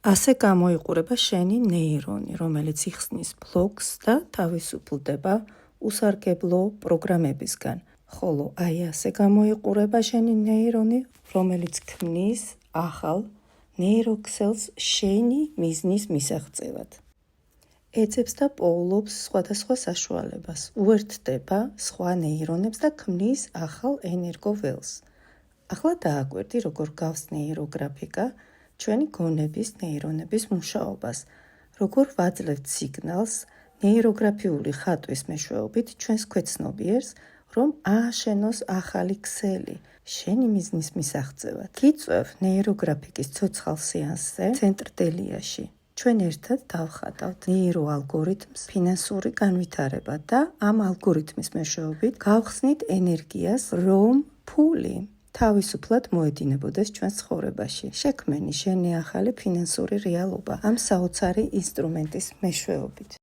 ასე გამოიყურება შენი ნეირონი, რომელიც იხსნის ბლოკს და თავისუფლდება უსარგებლო პროგრამებისგან. ხოლო აი ასე გამოიყურება შენი ნეირონი, რომელიც ქმნის ახალ ნეიროქსელს შენი მიზნის მისაღწევად. ეძებს და პოულობს სხვადასხვა საშუალებას, უერთდება სხვა ნეირონებს და ქმნის ახალ ენერგოველს. ახლა დააკვირდი, როგორ გავს ნეიროგრაფიკა ჩვენი გონების ნეირონების მუშაობას, როგორ ვაძლევთ სიგნალს ნეიროგრაფიული ხატვის მეშვეობით ჩვენს ქვეცნობიერს, რომ ააშენოს ახალი ქსელი შენი მიზნის მისაღწევად. გიწევ ნეიროგრაფიკის ცოცხალ სეანსზე ცენტრ დელიაში. ჩვენ ერთად დავხატავთ ნეიროალგორითმს ფინანსური განვითარება და ამ ალგორითმის მეშვეობით გავხსნით ენერგიას, რომ ფული თავისუფლად მოედინებოდეს ჩვენს ცხოვრებაში. შექმენი შენი ახალი ფინანსური რეალობა ამ საოცარი ინსტრუმენტის მეშვეობით.